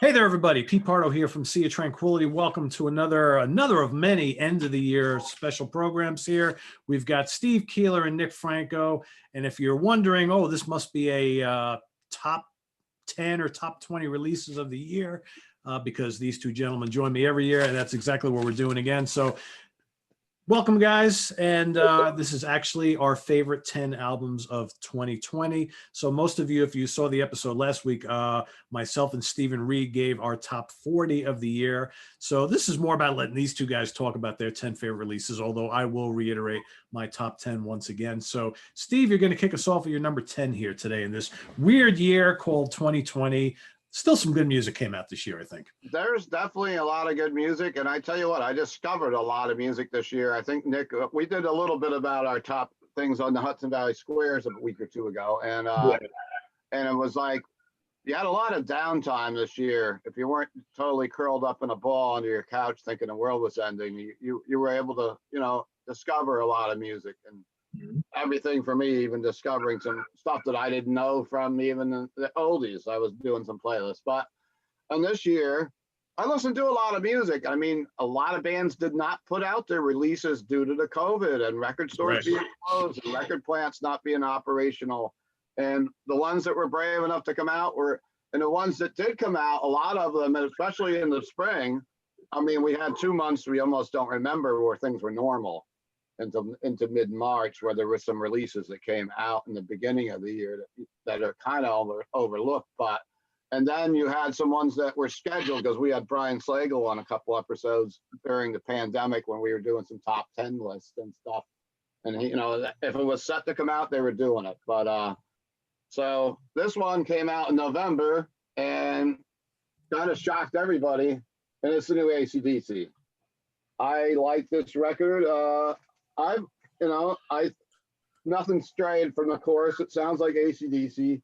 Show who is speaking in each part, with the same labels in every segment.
Speaker 1: Hey there, everybody. Pete Pardo here from Sea of Tranquillity. Welcome to another of many end of the year special programs here. We've got Steve Keeler and Nick Franco. And if you're wondering, oh, this must be a top 10 or top 20 releases of the year, because these two gentlemen join me every year, and that's exactly what we're doing again. So welcome, guys. And this is actually our favorite 10 albums of 2020. So most of you, if you saw the episode last week, myself and Stephen Reed gave our top 40 of the year. So this is more about letting these two guys talk about their 10 favorite releases, although I will reiterate my top 10 once again. So Steve, you're going to kick us off with your number 10 here today in this weird year called 2020. Still some good music came out this year, I think.
Speaker 2: There's definitely a lot of good music. And I tell you what, I discovered a lot of music this year. I think, Nick, we did a little bit about our top things on the Hudson Valley Squares a week or two ago. And and it was like, you had a lot of downtime this year. If you weren't totally curled up in a ball under your couch thinking the world was ending, you were able to, discover a lot of music. And everything for me, even discovering some stuff that I didn't know from even the oldies. I was doing some playlists, and this year I listened to a lot of music. I mean, a lot of bands did not put out their releases due to the COVID and record stores being closed and record plants not being operational. And the ones that were brave enough to come out and the ones that did come out, a lot of them, and especially in the spring, I mean, we had 2 months we almost don't remember where things were normal into mid-March, where there were some releases that came out in the beginning of the year that are kind of overlooked. And then you had some ones that were scheduled, because we had Brian Slagle on a couple episodes during the pandemic when we were doing some top 10 lists and stuff. And if it was set to come out, they were doing it. But so this one came out in November and kind of shocked everybody. And it's the new AC/DC. I like this record. Nothing strayed from the chorus. It sounds like AC/DC.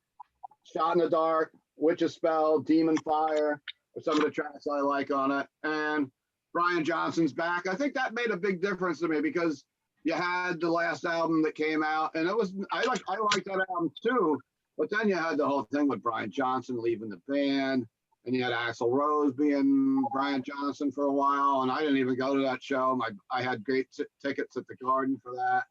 Speaker 2: Shot in the Dark, Witch's Spell, Demon Fire are some of the tracks I like on it. And Brian Johnson's back. I think that made a big difference to me, because you had the last album that came out, and I like that album too. But then you had the whole thing with Brian Johnson leaving the band, and you had Axl Rose being Brian Johnson for a while, and I didn't even go to that show. I had great tickets at the Garden for that.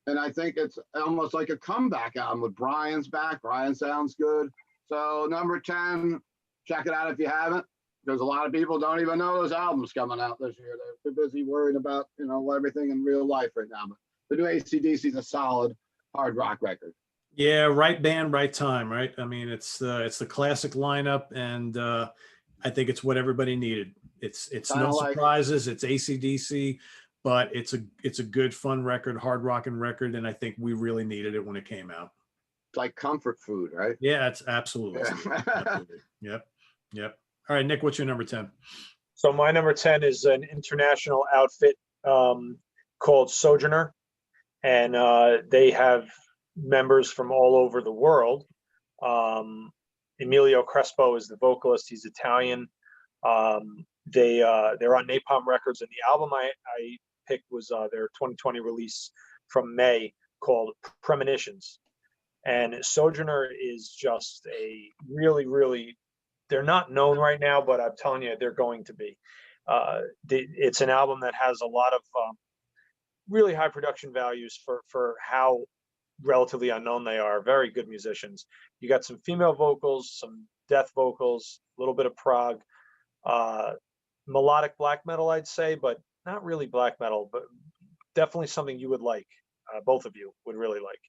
Speaker 2: And I think it's almost like a comeback album with Brian's back. Brian sounds good. So number 10, check it out if you haven't. There's a lot of people don't even know those albums coming out this year. They're too busy worried about, everything in real life right now. But the new AC/DC is a solid hard rock record.
Speaker 1: Yeah, right band, right time, right? I mean, it's the classic lineup, and I think it's what everybody needed. It's no surprises. It's AC/DC, but it's a good, fun record, hard rocking record, and I think we really needed it when it came out.
Speaker 2: It's like comfort food, right?
Speaker 1: Yeah, it's absolutely. Absolutely. Yep. All right, Nick, what's your number 10?
Speaker 3: So my number 10 is an international outfit called Sojourner, and they have members from all over the world. Emilio Crespo is the vocalist. He's Italian. They're on Napalm Records, and the album I picked was their 2020 release from May called Premonitions. And Sojourner is just a really, really, they're not known right now, but I'm telling you, they're going to be. It's an album that has a lot of really high production values for how relatively unknown they are. Very good musicians. You got some female vocals, some death vocals, a little bit of prog, melodic black metal, I'd say, but not really black metal, but definitely something you would like. Both of you would really like.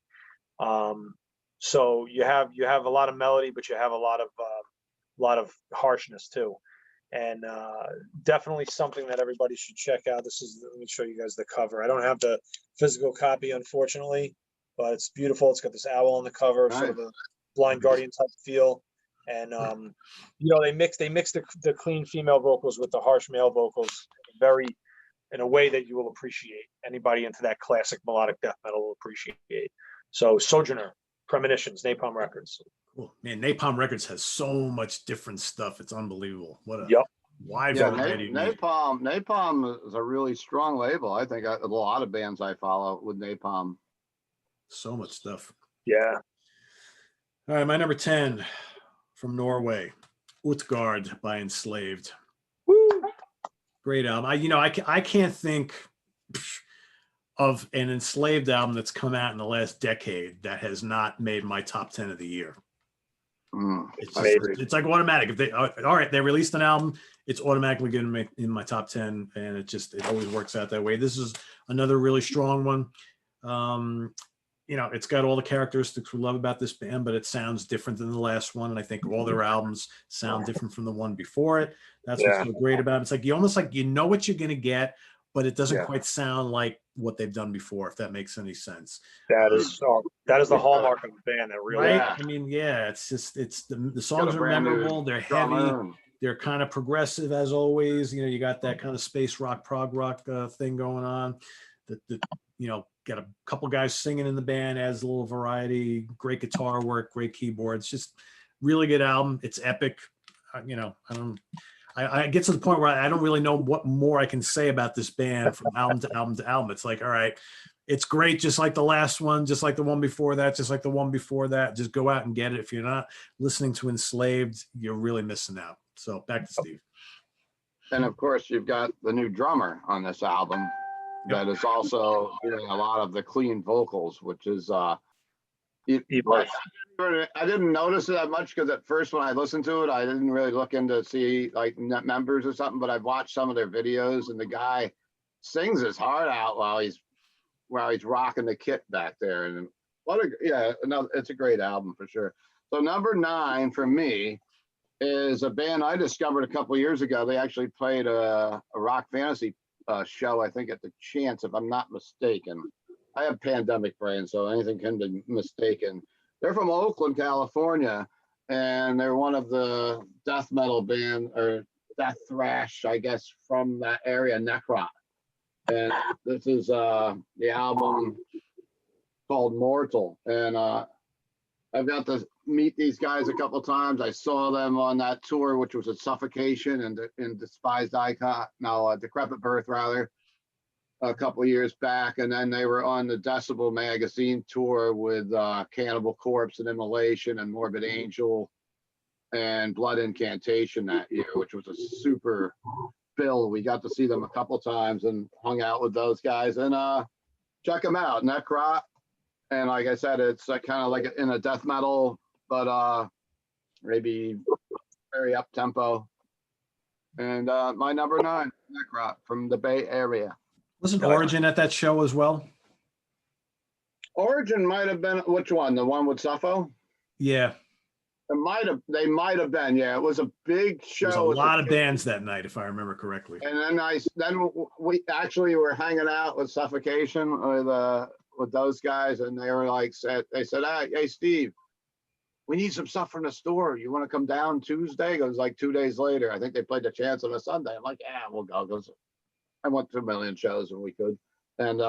Speaker 3: So you have a lot of melody, but you have a lot of harshness too, and definitely something that everybody should check out. Let me show you guys the cover. I don't have the physical copy, unfortunately, but it's beautiful. It's got this owl on the cover, sort of a Blind Guardian type feel. And they mix the clean female vocals with the harsh male vocals in a way that you will appreciate. Anybody into that classic melodic death metal will appreciate. So Sojourner, Premonitions, Napalm Records.
Speaker 1: Cool. Man, Napalm Records has so much different stuff. It's unbelievable. What a wide variety.
Speaker 2: Napalm is a really strong label. I think a lot of bands I follow with Napalm.
Speaker 1: So much stuff.
Speaker 3: Yeah.
Speaker 1: All right, my number 10 from Norway. Utgard by Enslaved.
Speaker 3: Woo!
Speaker 1: Great album. I can't think of an Enslaved album that's come out in the last decade that has not made my top 10 of the year. It's just, it's like automatic. If they, all right, they released an album, it's automatically getting in my top 10, and it always works out that way. This is another really strong one. It's got all the characteristics we love about this band, but it sounds different than the last one. And I think all their albums sound different from the one before it. That's what's so great about it. It's like you almost like you know what you're gonna get, but it doesn't quite sound like what they've done before, if that makes any sense.
Speaker 3: That is the hallmark of the band. That really,
Speaker 1: right? I mean, it's just the songs are memorable. They're heavy. They're kind of progressive as always. You got that kind of space rock, prog rock thing going on. Got a couple guys singing in the band, adds a little variety. Great guitar work, great keyboards. Just really good album. It's epic. I get to the point where I don't really know what more I can say about this band from album to album to album. It's like, all right, it's great, just like the last one, just like the one before that, just like the one before that. Just go out and get it. If you're not listening to Enslaved, you're really missing out. So back to Steve.
Speaker 2: And of course, you've got the new drummer on this album that is also doing a lot of the clean vocals, which is I didn't notice it that much because at first when I listened to it, I didn't really look into see like members or something, but I've watched some of their videos and the guy sings his heart out while he's rocking the kit back there. And it's a great album for sure. So number 9 for me is a band I discovered a couple of years ago. They actually played a rock fantasy show, I think at the Chance, if I'm not mistaken. I have pandemic brain, so anything can be mistaken. They're from Oakland, California, and they're one of the death metal band or death thrash, I guess, from that area, Necrot. And this is the album called Mortal. And I've got to meet these guys a couple times. I saw them on that tour, which was at Suffocation and in Despised Icon, Decrepit Birth, rather, a couple of years back. And then they were on the Decibel magazine tour with Cannibal Corpse and Immolation and Morbid Angel and Blood Incantation that year, which was a super bill. We got to see them a couple times and hung out with those guys. And check them out, Necrot. And like I said, it's kind of like in a death metal, but maybe very up tempo. And my number 9, Necrot from the Bay Area.
Speaker 1: Wasn't Origin at that show as well?
Speaker 2: Origin might have been, which one? The one with Suffo?
Speaker 1: Yeah.
Speaker 2: They might have been. Yeah, it was a big show.
Speaker 1: There was a lot of bands that night, if I remember correctly.
Speaker 2: And then we actually were hanging out with Suffocation with those guys, and they were like, they said, hey Steve, we need some stuff from the store. You want to come down Tuesday? It was like 2 days later. I think they played the Chance on a Sunday. I'm like, yeah, we'll go. Because I went to a million shows when we could, and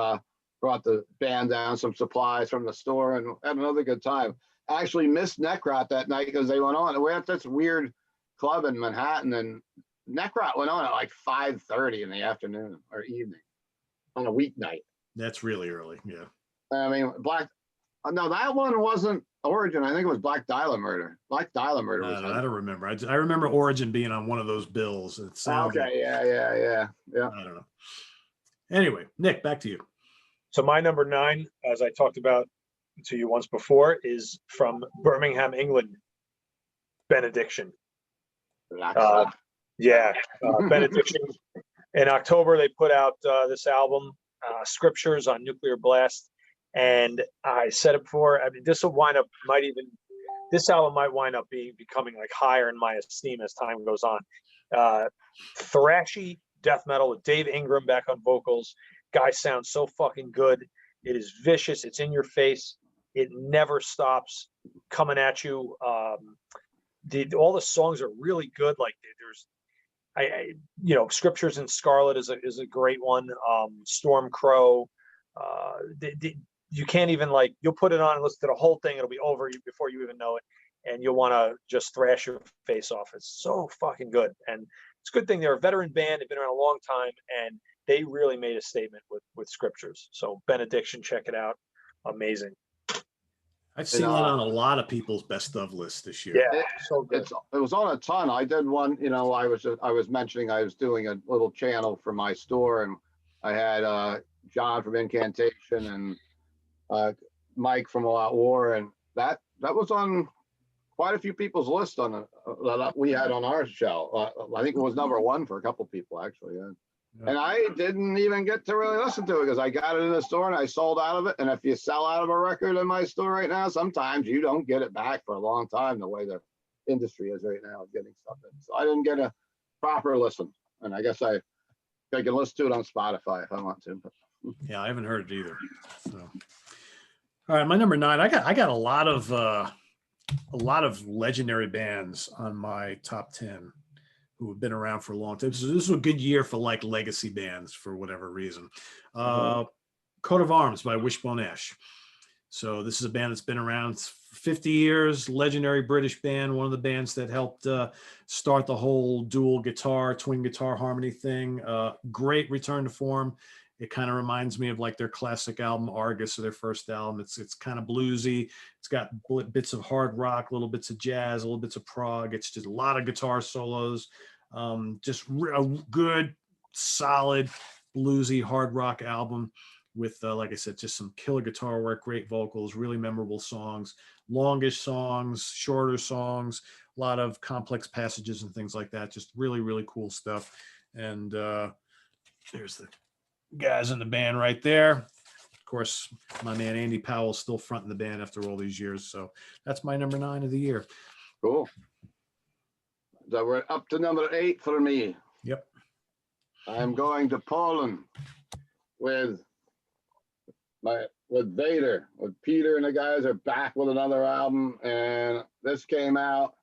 Speaker 2: brought the band down, some supplies from the store, and had another good time. I actually missed Necrot that night because they went on. We're at this weird club in Manhattan, and Necrot went on at like 5:30 in the afternoon or evening on a weeknight.
Speaker 1: That's really early. Yeah.
Speaker 2: I mean, no, that one wasn't Origin. I think it was Black Dahlia Murder. Black Dahlia Murder was.
Speaker 1: I don't remember. I remember Origin being on one of those bills. It sounds
Speaker 2: okay. Yeah.
Speaker 1: I don't know. Anyway, Nick, back to you.
Speaker 3: So my number 9, as I talked about to you once before, is from Birmingham, England, Benediction. Benediction. In October, they put out this album, Scriptures on Nuclear Blast. And I said it before, I mean, this album might wind up becoming like higher in my esteem as time goes on. Thrashy death metal with Dave Ingram back on vocals. Guy sounds so fucking good. It is vicious. It's in your face. It never stops coming at you. All the songs are really good. Like there's, Scriptures in Scarlet is a great one. Storm Crow. You can't even you'll put it on and listen to the whole thing. It'll be over before you even know it, and you'll want to just thrash your face off. It's so fucking good, and it's a good thing they're a veteran band. They've been around a long time, and they really made a statement with Scriptures. So Benediction, check it out. Amazing.
Speaker 1: I've seen that on a lot of people's best of lists this year.
Speaker 3: Yeah, so good.
Speaker 2: It was on a ton. I did one, I was mentioning I was doing a little channel for my store, and I had John from Incantation and Mike from All Out War, and that was on quite a few people's list on that we had on our show. I think it was number one for a couple people actually. Yeah. And I didn't even get to really listen to it because I got it in the store and I sold out of it. And if you sell out of a record in my store right now, sometimes you don't get it back for a long time, the way the industry is right now, getting stuff in. So I didn't get a proper listen. And I guess I can listen to it on Spotify if I want to.
Speaker 1: Yeah, I haven't heard it either. So, all right, my number 9. I got a lot of legendary bands on my top 10 who have been around for a long time. So this was a good year for like legacy bands for whatever reason. Coat of Arms by Wishbone Ash. So this is a band that's been around for 50 years, legendary British band, one of the bands that helped start the whole dual guitar, twin guitar harmony thing. Great return to form. It kind of reminds me of like their classic album, Argus, or their first album. It's kind of bluesy. It's got bits of hard rock, little bits of jazz, little bits of prog. It's just a lot of guitar solos. Just a good, solid, bluesy, hard rock album with, like I said, just some killer guitar work, great vocals, really memorable songs, longish songs, shorter songs, a lot of complex passages and things like that. Just really, really cool stuff. And there's the guys in the band right there. Of course, my man Andy Powell's still fronting the band after all these years. So that's my number 9 of the year.
Speaker 2: Cool. So we're up to number 8 for me.
Speaker 1: Yep.
Speaker 2: I'm going to Poland with Vader, with Peter and the guys are back with another album, and this came out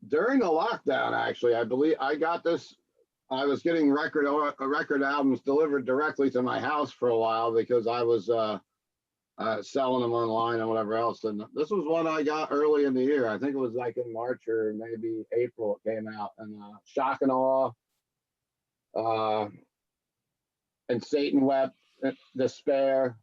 Speaker 2: during the lockdown. Actually, I believe I got this. I was getting record albums delivered directly to my house for a while because I was selling them online and whatever else. And this was one I got early in the year. I think it was like in March or maybe April it came out. And Shock and Awe, and Satan Wept, Despair.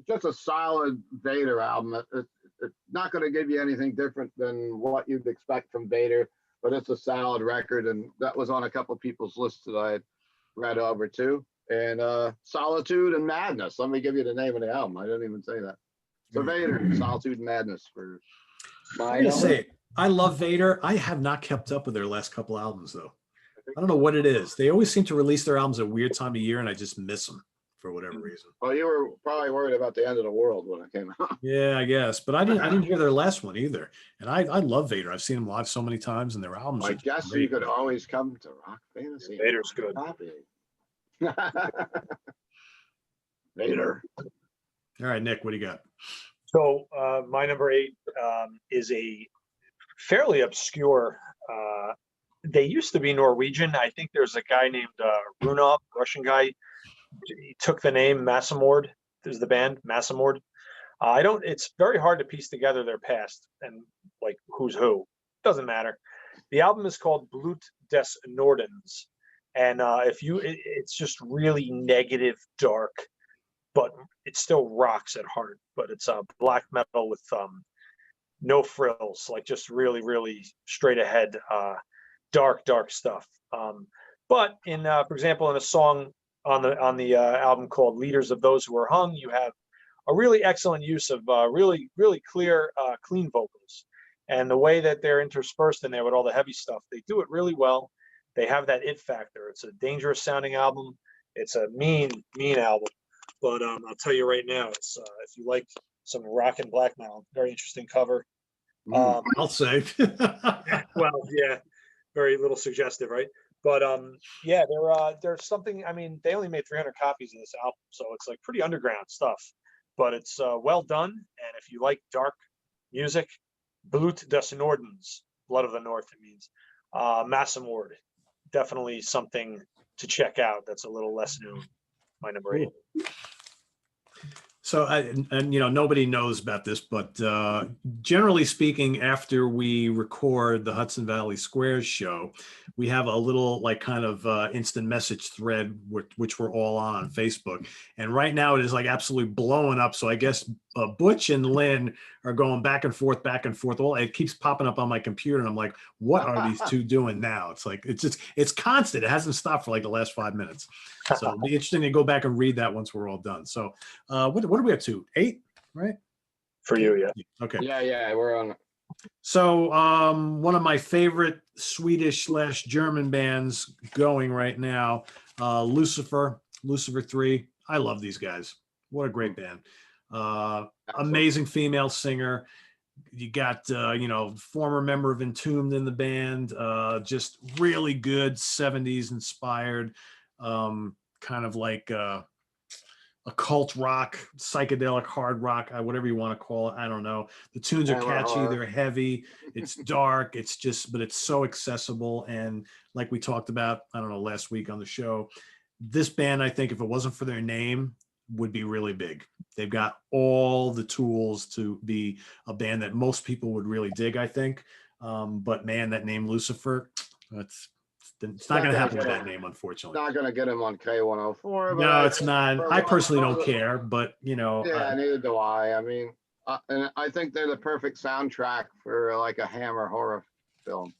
Speaker 2: Just a solid Vader album. It's not going to give you anything different than what you'd expect from Vader, but it's a solid record, and that was on a couple people's lists that I had read over too. And Solitude and Madness. Let me give you the name of the album. I didn't even say that. So Vader, Solitude and Madness for my.
Speaker 1: I gotta say, I love Vader. I have not kept up with their last couple albums though. I don't know what it is. They always seem to release their albums at a weird time of year, and I just miss them for whatever reason.
Speaker 2: Well, you were probably worried about the end of the world when it came out.
Speaker 1: Yeah, I guess, but I didn't hear their last one either. And I love Vader. I've seen them live so many times, and their albums.
Speaker 2: I guess you could always come to Rock Fantasy.
Speaker 3: Vader's good.
Speaker 2: Vader.
Speaker 1: All right, Nick, what do you got?
Speaker 3: So my number 8 is a fairly obscure. They used to be Norwegian. I think there's a guy named Runov, Russian guy. He took the name Massimored. There's the band Massimored. It's very hard to piece together their past and like who's who. Doesn't matter. The album is called Blut des Nordens. And it's just really negative, dark, but it still rocks at heart. But it's black metal with no frills, like just really, really straight ahead, dark stuff. But for example, in a song on the album called "Leaders of Those Who Are Hung," you have a really excellent use of really, really clear, clean vocals, and the way that they're interspersed in there with all the heavy stuff, they do it really well. They have that it factor. It's a dangerous sounding album. It's a mean album. But I'll tell you right now, it's if you like some rock and black metal, very interesting cover.
Speaker 1: I'll say.
Speaker 3: Well, yeah, very little suggestive, right? But yeah, there's something. I mean, they only made 300 copies of this album, so it's like pretty underground stuff. But it's well done, and if you like dark music, Blut des Nordens, Blood of the North, it means. Massimored, definitely something to check out. That's a little less known. My number 8.
Speaker 1: So, and nobody knows about this, but generally speaking, after we record the Hudson Valley Squares show, we have a little like kind of instant message thread which we're all on Facebook. And right now it is like absolutely blowing up. So I guess Butch and Lynn are going back and forth, back and forth. Well, it keeps popping up on my computer, and I'm like, what are these two doing now? It's like it's constant. It hasn't stopped for like the last 5 minutes. So it'll be interesting to go back and read that once we're all done. So what are we up to? 8, right?
Speaker 3: For you, yeah.
Speaker 1: Okay.
Speaker 2: Yeah, we're on.
Speaker 1: So one of my favorite Swedish / German bands going right now, Lucifer 3. I love these guys. What a great band. Amazing female singer. You got former member of Entombed in the band. Just really good 70s inspired, kind of like occult rock, psychedelic hard rock, whatever you want to call it. I don't know. The tunes are catchy, they're heavy, it's dark, but it's so accessible. And like we talked about, I don't know, last week on the show, this band, I think if it wasn't for their name, would be really big. They've got all the tools to be a band that most people would really dig, I think. But man, that name Lucifer, it's not going to happen with that name, unfortunately.
Speaker 2: Not going to get him on K104.
Speaker 1: No, it's not. I personally don't care, but
Speaker 2: Yeah, neither do I. I mean, and I think they're the perfect soundtrack for like a Hammer horror film.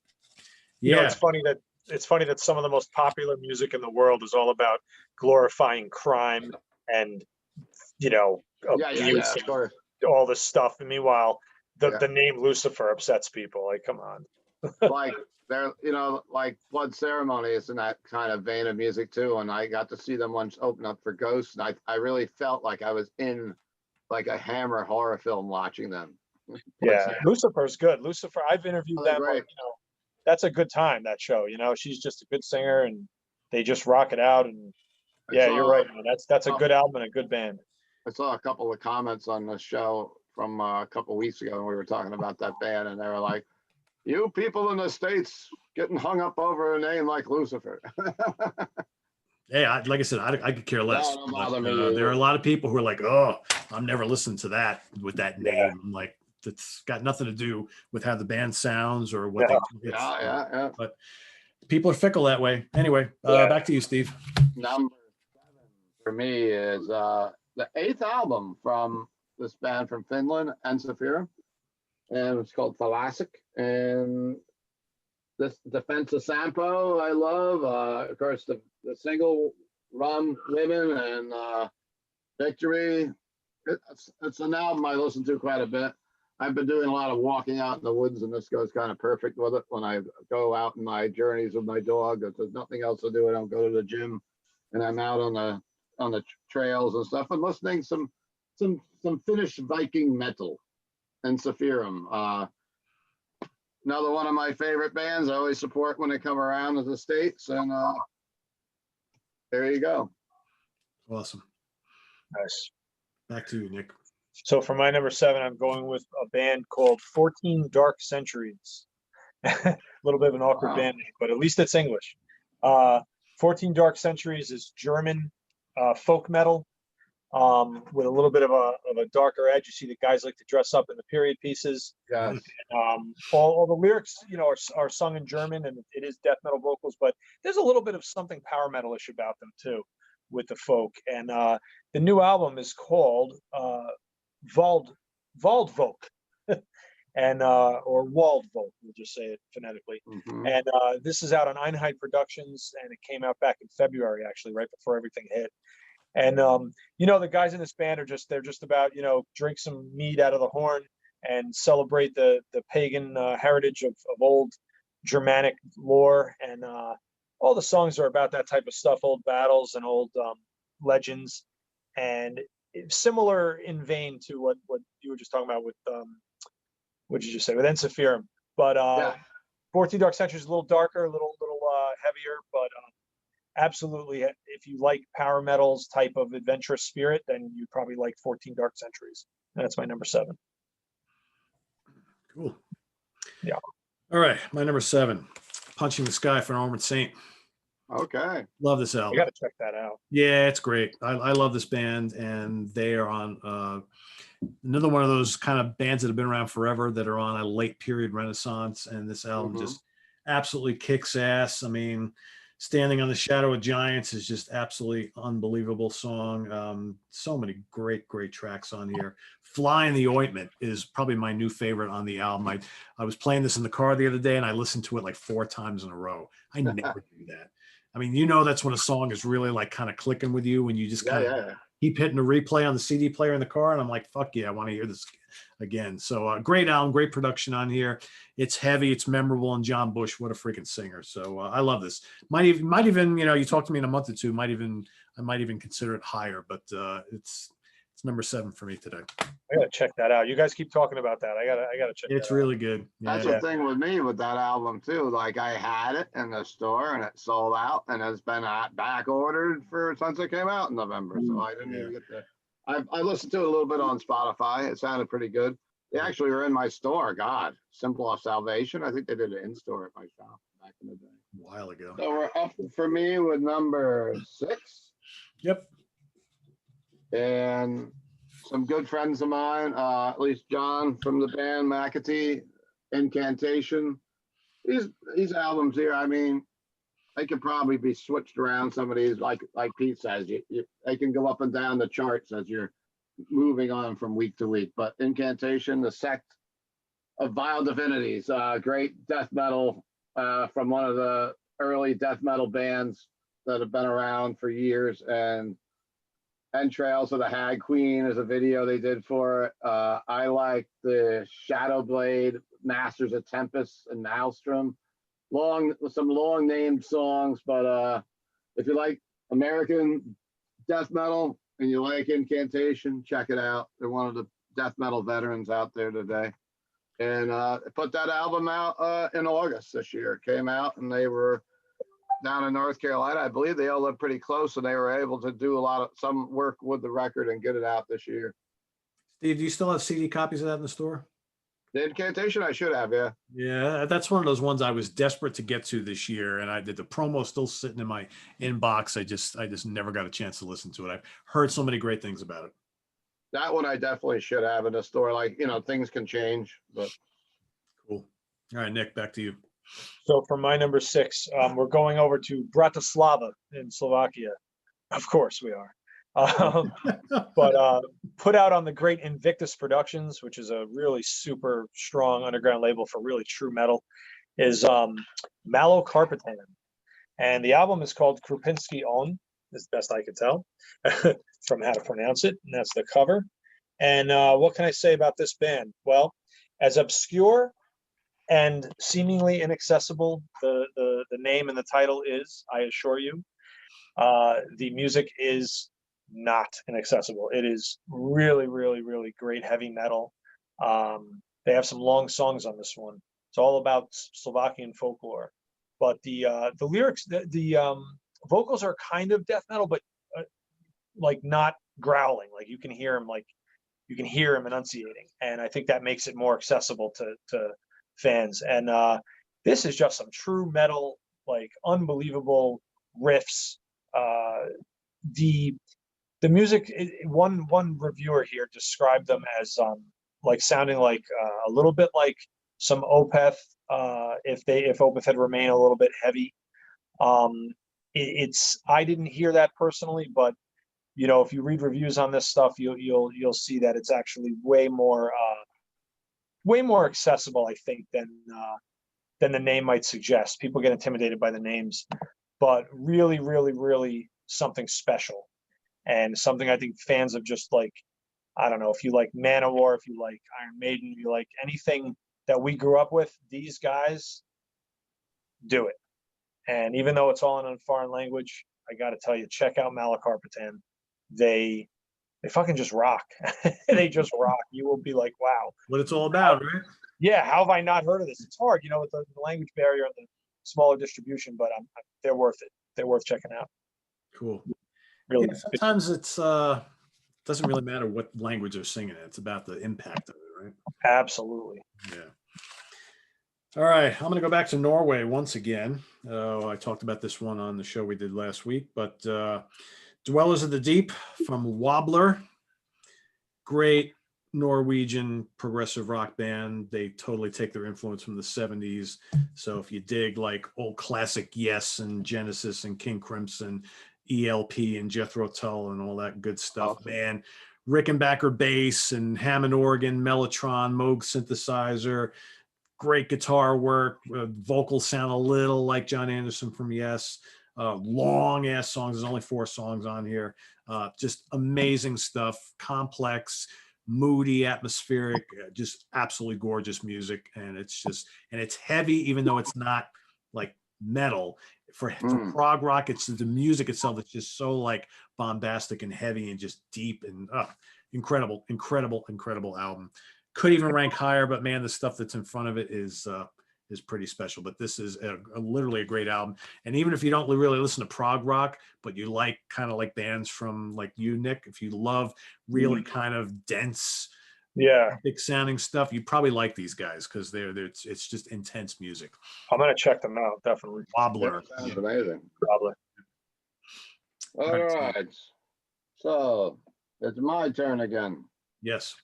Speaker 1: Yeah,
Speaker 3: it's funny that some of the most popular music in the world is all about glorifying crime and abuse,
Speaker 2: of course.
Speaker 3: all this stuff. And meanwhile, the name Lucifer upsets people. Like, come on.
Speaker 2: Like they're like Blood Ceremony is in that kind of vein of music too. And I got to see them once open up for Ghosts, and I really felt like I was in like a Hammer horror film watching them.
Speaker 3: Yeah, Lucifer's good. Lucifer, I've interviewed them.
Speaker 2: Great.
Speaker 3: That's a good time, that show. She's just a good singer, and they just rock it out. And you're right, man. That's a good album and a good band.
Speaker 2: I saw a couple of comments on the show from a couple of weeks ago when we were talking about that band, and they were like, "You people in the States getting hung up over a name like Lucifer."
Speaker 1: Hey, like I said, I could care less.
Speaker 2: No, don't bother me
Speaker 1: There are a lot of people who are like, "Oh, I'm never listening to that with that name."
Speaker 3: Yeah.
Speaker 1: I'm like, it's got nothing to do with how the band sounds or what they.
Speaker 2: Yeah.
Speaker 1: But people are fickle that way. Anyway, back to you, Steve.
Speaker 2: Number 7 for me is the 8th album from this band from Finland, Ensiferum, and it's called Thalassic. And this Defense of Sampo, I love. Of course, the single Rum Women and Victory. It's an album I listen to quite a bit. I've been doing a lot of walking out in the woods, and this goes kind of perfect with it. When I go out in my journeys with my dog, if there's nothing else to do, I don't go to the gym, and I'm out on the trails and stuff, and listening some Finnish Viking metal, Ensiferum. Another one of my favorite bands. I always support when they come around to the States, and there you go.
Speaker 1: Awesome.
Speaker 3: Nice.
Speaker 1: Back to you, Nick.
Speaker 3: So for my number 7, I'm going with a band called 14 Dark Centuries. A little bit of an awkward band name, but at least it's English. 14 Dark Centuries is German folk metal with a little bit of a darker edge. You see the guys like to dress up in the period pieces.
Speaker 2: Yeah.
Speaker 3: All the lyrics, are sung in German, and it is death metal vocals, but there's a little bit of something power metal-ish about them too, with the folk. And the new album is called Waldvolk, and or Waldvolk, we'll just say it phonetically.
Speaker 2: Mm-hmm.
Speaker 3: And this is out on Einheit Productions, and it came out back in February, actually, right before everything hit. And the guys in this band they're just about drink some mead out of the horn and celebrate the pagan heritage of old Germanic lore. And all the songs are about that type of stuff, old battles and old legends, and similar in vein to what you were just talking about with what did you just say with Ensiferum. But 14 Dark Centuries is a little darker, a little heavier, but absolutely, if you like power metal's type of adventurous spirit, then you probably like 14 Dark Centuries. And that's my number 7.
Speaker 1: Cool.
Speaker 3: Yeah.
Speaker 1: All right, my number 7, Punching the Sky for an Armored Saint.
Speaker 2: Okay.
Speaker 1: Love this album.
Speaker 3: You got to check that out.
Speaker 1: Yeah, it's great. I love this band, and they are on another one of those kind of bands that have been around forever that are on a late period renaissance, and this album just absolutely kicks ass. I mean, Standing on the Shadow of Giants is just absolutely unbelievable song. So many great tracks on here. Fly in the Ointment is probably my new favorite on the album. I was playing this in the car the other day and I listened to it like 4 times in a row. I never do that. I mean, that's when a song is really like kind of clicking with you, when you just kind of keep hitting the replay on the CD player in the car. And I'm like, fuck yeah, I want to hear this again. So great album, great production on here. It's heavy, it's memorable, and John Bush, what a freaking singer. So I love this. Might even, you talk to me in a month or two, I might even consider it higher, but it's number 7 for me today.
Speaker 3: I gotta check that out. You guys keep talking about that. I gotta check.
Speaker 1: It's really good.
Speaker 2: That's the thing with me with that album too. Like I had it in the store and it sold out, and it's been back ordered since it came out in November. So I didn't even get to. I listened to it a little bit on Spotify. It sounded pretty good. They actually were in my store. God, Symbol of Salvation. I think they did it in store at my shop back in the day.
Speaker 1: A while ago.
Speaker 2: So we're up for me with number 6.
Speaker 1: Yep.
Speaker 2: And some good friends of mine, at least John from the band McAtee, Incantation. These albums here, I mean, they could probably be switched around. Some of these, like Pete says, they can go up and down the charts as you're moving on from week to week. But Incantation, the sect of vile divinities, great death metal from one of the early death metal bands that have been around for years. And Entrails of the Hag Queen is a video they did for it. I like the Shadowblade, Masters of Tempest, and Maelstrom. Some long named songs, but if you like American death metal and you like Incantation, check it out. They're one of the death metal veterans out there today. And put that album out in August this year. It came out, and they were down in North Carolina. I believe they all live pretty close, and they were able to do some work with the record and get it out this year.
Speaker 1: Steve, do you still have CD copies of that in the store?
Speaker 2: The Incantation, I should have, yeah.
Speaker 1: Yeah, that's one of those ones I was desperate to get to this year, and I did the promo still sitting in my inbox. I just never got a chance to listen to it. I've heard so many great things about it.
Speaker 2: That one I definitely should have in the store. Like, things can change, but
Speaker 1: cool. All right, Nick, back to you.
Speaker 3: So for my number 6, we're going over to Bratislava in Slovakia. Of course we are. But put out on the great Invictus Productions, which is a really super strong underground label for really true metal, is Malokarpatan. And the album is called Krupinski On, as best I could tell from how to pronounce it. And that's the cover. And what can I say about this band? Well, as obscure and seemingly inaccessible the name and the title is, I assure you, the music is not inaccessible. It is really, really, really great heavy metal. They have some long songs on this one. It's all about Slovakian folklore, but the lyrics, the vocals are kind of death metal, but like not growling. Like you can hear him enunciating, and I think that makes it more accessible to fans. And this is just some true metal, like unbelievable riffs. The music, one reviewer here described them as like sounding like a little bit like some Opeth, if Opeth had remained a little bit heavy. I didn't hear that personally, but if you read reviews on this stuff, you'll see that it's actually way more accessible, I think, than the name might suggest. People get intimidated by the names, but really, really, really something special, and something I think fans of just like, I don't know, if you like Manowar, if you like Iron Maiden, if you like anything that we grew up with, these guys do it. And even though it's all in a foreign language, I got to tell you, check out Malokarpatan. They fucking just rock. They just rock. You will be like, wow.
Speaker 1: What it's all about, right?
Speaker 3: Yeah, how have I not heard of this? It's hard, with the language barrier and the smaller distribution, but they're worth it. They're worth checking out.
Speaker 1: Cool.
Speaker 3: Really.
Speaker 1: Yeah, sometimes it's doesn't really matter what language they're singing. It's about the impact of it, right?
Speaker 3: Absolutely.
Speaker 1: Yeah. All right, I'm going to go back to Norway once again. I talked about this one on the show we did last week, but Dwellers of the Deep from Wobbler. Great Norwegian progressive rock band. They totally take their influence from the 70s. So if you dig like old classic Yes and Genesis and King Crimson, ELP and Jethro Tull and all that good stuff,
Speaker 2: Awesome.
Speaker 1: man. Rickenbacker bass and Hammond organ, Mellotron, Moog synthesizer, great guitar work. Vocals sound a little like John Anderson from Yes. Long ass songs. There's only 4 songs on here. Just amazing stuff. Complex, moody, atmospheric, just absolutely gorgeous music. And it's heavy, even though it's not like metal. For prog rock, it's the music itself. It's just so like bombastic and heavy and just deep and incredible album. Could even rank higher, but man, the stuff that's in front of it is pretty special. But this is literally a great album. And even if you don't really listen to prog rock, but you like kind of like bands from like you, Nick, if you love really kind of dense, big sounding stuff, you probably like these guys because it's just intense music.
Speaker 3: I'm gonna check them out, definitely.
Speaker 1: Wobbler.
Speaker 2: That sounds amazing.
Speaker 3: Wobbler.
Speaker 2: All right. So it's my turn again.
Speaker 1: Yes.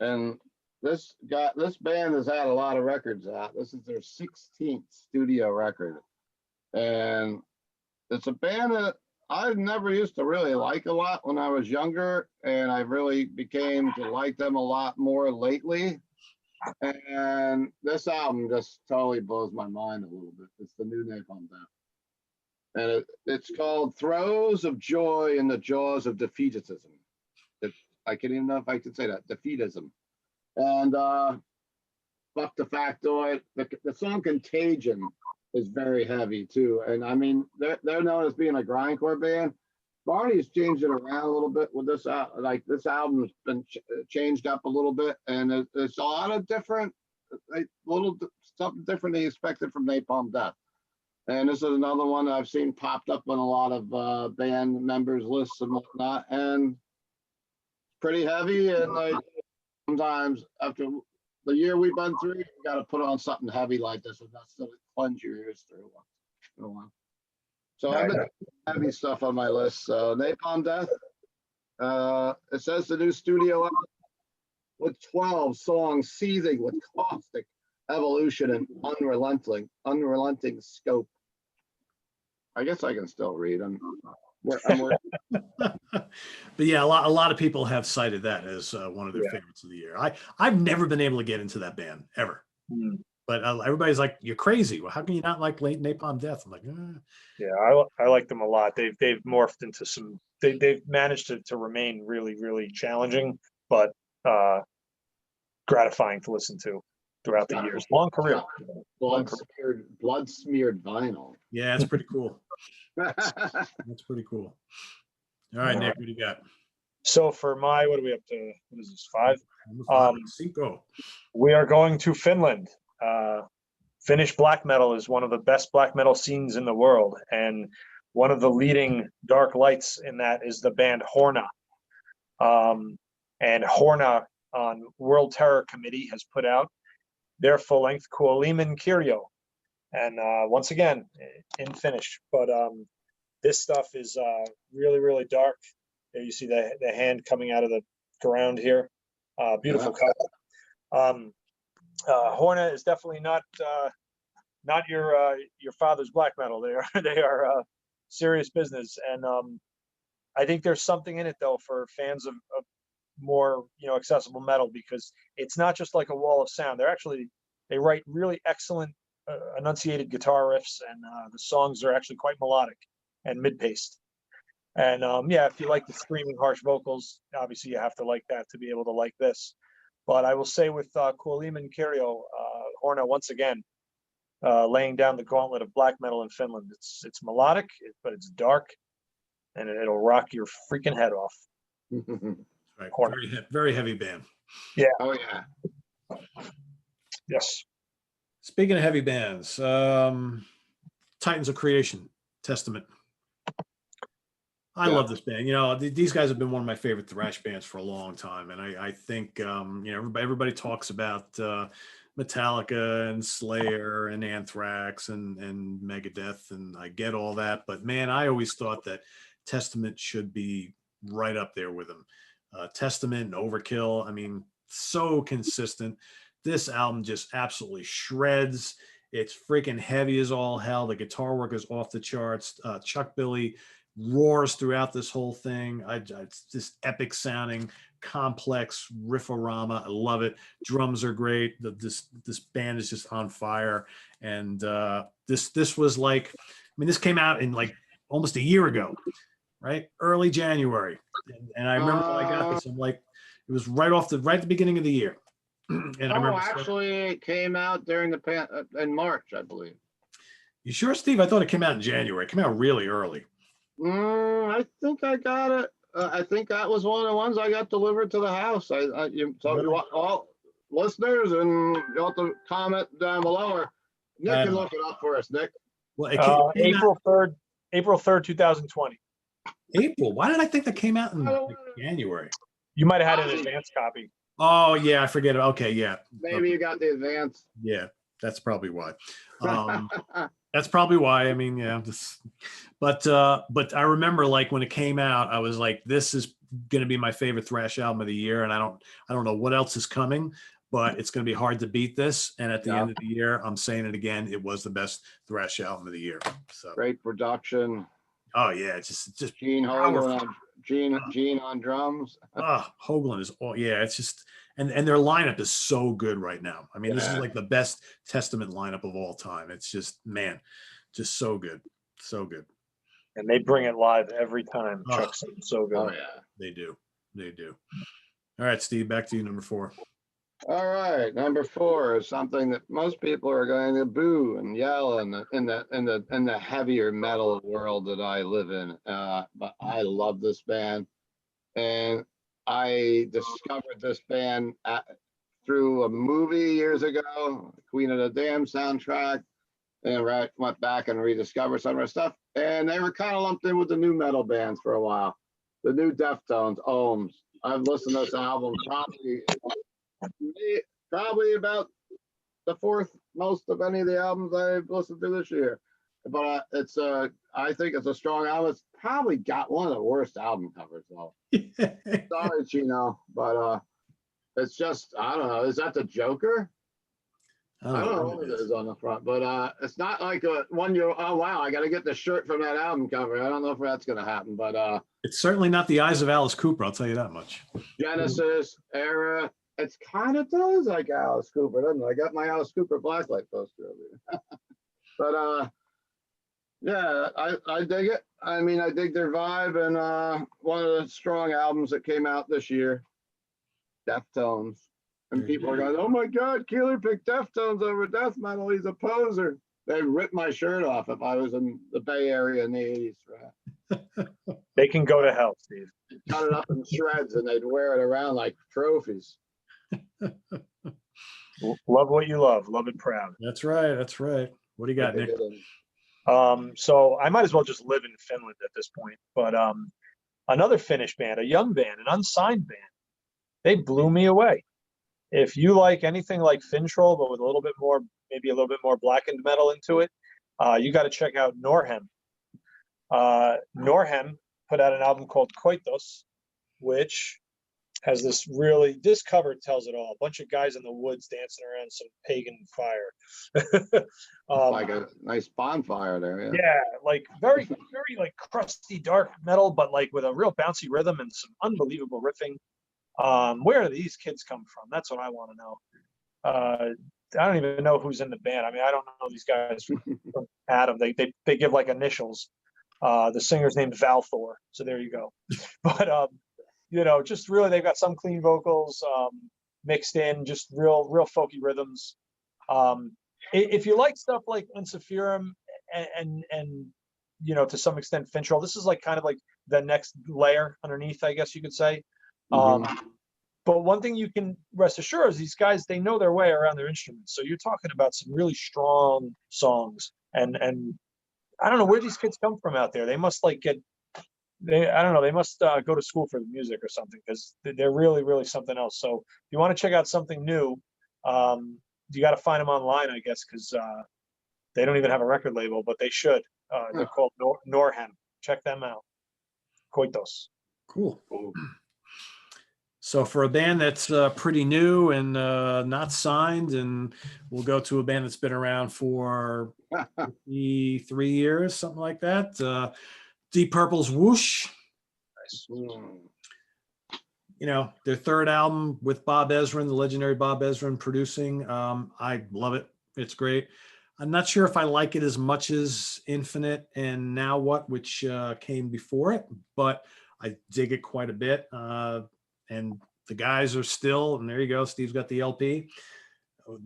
Speaker 2: And this band has had a lot of records out. This is their 16th studio record. And it's a band that I never used to really like a lot when I was younger, and I really became to like them a lot more lately. And this album just totally blows my mind a little bit. It's the new Napalm Death. And it's called Throes of Joy in the Jaws of Defeatism. I can't even know if I could say that, defeatism. And fuck the factoid. The song Contagion is very heavy too. And I mean, they're known as being a grindcore band. Barney's changed it around a little bit with this. Like this album's been changed up a little bit, and there's a lot of different, something different than you expected from Napalm Death. And this is another one that I've seen popped up on a lot of band members' lists and whatnot, and pretty heavy. And like sometimes after the year we've been through, you got to put on something heavy like this, and that's to cleanse your ears through one. So I've been heavy stuff on my list. So Napalm Death. It says the new studio album with 12 songs seething with caustic evolution and unrelenting scope. I guess I can still read.
Speaker 1: But yeah, a lot of people have cited that as one of their favorites of the year. I've never been able to get into that band ever. But everybody's like, "You're crazy. Well, how can you not like Napalm Death?" I'm like,
Speaker 3: Yeah, I like them a lot. They've morphed into some. They've managed to remain really, really challenging, but gratifying to listen to throughout the years. Long career.
Speaker 2: Blood smeared vinyl.
Speaker 1: Yeah, it's pretty cool. That's pretty cool. All right, Nick, what do you got?
Speaker 3: So for my, what are we up to? What is this, 5?
Speaker 1: Cinco.
Speaker 3: We are going to Finland. Finnish black metal is one of the best black metal scenes in the world, and one of the leading dark lights in that is the band Horna. And Horna on World Terror Committee has put out their full-length Kuolimen Kirjo, and once again in Finnish. But this stuff is really, really dark. There you see the hand coming out of the ground here. Beautiful cover. Horna is definitely not your father's black metal. They are serious business, and I think there's something in it though for fans of more accessible metal, because it's not just like a wall of sound. They write really excellent enunciated guitar riffs, and the songs are actually quite melodic and mid-paced. And if you like the screaming harsh vocals, obviously you have to like that to be able to like this. But I will say with Kuolimen Kirjo, Horna once again laying down the gauntlet of black metal in Finland. It's melodic, but it's dark, and it'll rock your freaking head off.
Speaker 1: Right, very heavy band.
Speaker 3: Yeah.
Speaker 2: Oh yeah.
Speaker 3: Yes.
Speaker 1: Speaking of heavy bands, Titans of Creation, Testament. I love this band. These guys have been one of my favorite thrash bands for a long time, and I think everybody talks about Metallica and Slayer and Anthrax and Megadeth, and I get all that, but man, I always thought that Testament should be right up there with them. Testament and Overkill. I mean, so consistent. This album just absolutely shreds. It's freaking heavy as all hell. The guitar work is off the charts. Chuck Billy roars throughout this whole thing. It's just epic sounding, complex riffarama. I love it. Drums are great. This band is just on fire. And this was like, I mean, this came out in like almost a year ago, right? Early January. And I remember when I got this, I'm like, it was right at the beginning of the year. And I remember
Speaker 2: actually, it came out during the in March, I believe.
Speaker 1: You sure, Steve? I thought it came out in January. It came out really early.
Speaker 2: I think I got it. I think that was one of the ones I got delivered to the house. You want all listeners, and you'll have to comment down below, or Nick can look it up for us. Nick.
Speaker 1: Well,
Speaker 3: April 3rd, 2020.
Speaker 1: April. Why did I think that came out in January?
Speaker 3: You might have had an advance copy.
Speaker 1: Oh yeah, I forget it. Okay, yeah.
Speaker 2: Maybe you got the advance.
Speaker 1: Yeah, that's probably why. That's probably why. I mean, yeah. But I remember like when it came out, I was like, this is going to be my favorite thrash album of the year, and I don't know what else is coming, but it's going to be hard to beat this. And at the end of the year, I'm saying it again, it was the best thrash album of the year. So
Speaker 2: great production.
Speaker 1: Oh yeah, it's just
Speaker 2: Gene Hoagland on drums.
Speaker 1: Hoagland is it's just and their lineup is so good right now. I mean, this is like the best Testament lineup of all time. It's just, man, just so good. So good.
Speaker 3: And they bring it live every time. Chuck's so good.
Speaker 2: Oh yeah.
Speaker 1: They do. All right, Steve, back to you, number 4.
Speaker 2: All right, number 4 is something that most people are going to boo and yell in the heavier metal world that I live in. But I love this band, and I discovered this band through a movie years ago, Queen of the Damned soundtrack, and went back and rediscovered some of their stuff. And they were kind of lumped in with the new metal bands for a while. The new Deftones, Ohms. I've listened to this album probably about the 4th most of any of the albums I've listened to this year. But I think it's a strong album. It's probably got one of the worst album covers though. Sorry, Chino, but it's just, I don't know. Is that the Joker? I don't know what it is on the front, but it's not like a one you, oh wow, I got to get the shirt from that album cover. I don't know if that's going to happen, but
Speaker 1: it's certainly not the Eyes of Alice Cooper. I'll tell you that much.
Speaker 2: Genesis era. It's kind of does like Alice Cooper, doesn't it? I got my Alice Cooper blacklight poster over here. But yeah, I dig it. I mean, I dig their vibe, and one of the strong albums that came out this year, Deftones. And people are going, oh my God, Keeler picked Deftones over death metal. He's a poser. They ripped my shirt off if I was in the Bay Area in the 80s. Right?
Speaker 3: They can go to hell, Steve.
Speaker 2: Cut it up in shreds and they'd wear it around like trophies.
Speaker 3: Love what you love. Love it proud.
Speaker 1: That's right. What do you got, Nick?
Speaker 3: So I might as well just live in Finland at this point. But another Finnish band, a young band, an unsigned band, they blew me away. If you like anything like Fintroll, but with a little bit more, maybe a little bit more blackened metal into it, you got to check out Norhen. Norhen put out an album called Koitos, which has this cover tells it all. A bunch of guys in the woods dancing around some pagan fire.
Speaker 2: Like a nice bonfire there.
Speaker 3: Yeah, like very, very like crusty dark metal, but like with a real bouncy rhythm and some unbelievable riffing. Where do these kids come from? That's what I want to know. I don't even know who's in the band. I mean, I don't know these guys from Adam. They give like initials. The singer's named Valthor, so there you go. But just really they've got some clean vocals mixed in, just real folky rhythms. If you like stuff like Ensiferum and to some extent Fintroll, this is like kind of like the next layer underneath, I guess you could say. But one thing you can rest assured is these guys, they know their way around their instruments. So you're talking about some really strong songs, and I don't know where these kids come from out there. They must they must go to school for the music or something, because they're really, really something else. So if you want to check out something new, you got to find them online, I guess, because they don't even have a record label, but they should. They're called Norhen. Check them out. Koitos.
Speaker 1: Cool. So for a band that's pretty new and not signed, and we'll go to a band that's been around for 3 years, something like that. Deep Purple's Whoosh.
Speaker 2: Mm.
Speaker 1: You know, their third album with Bob Ezrin, the legendary Bob Ezrin producing. I love it. It's great. I'm not sure if I like it as much as Infinite and Now What, which came before it, but I dig it quite a bit. And the guys are still, and there you go, Steve's got the LP.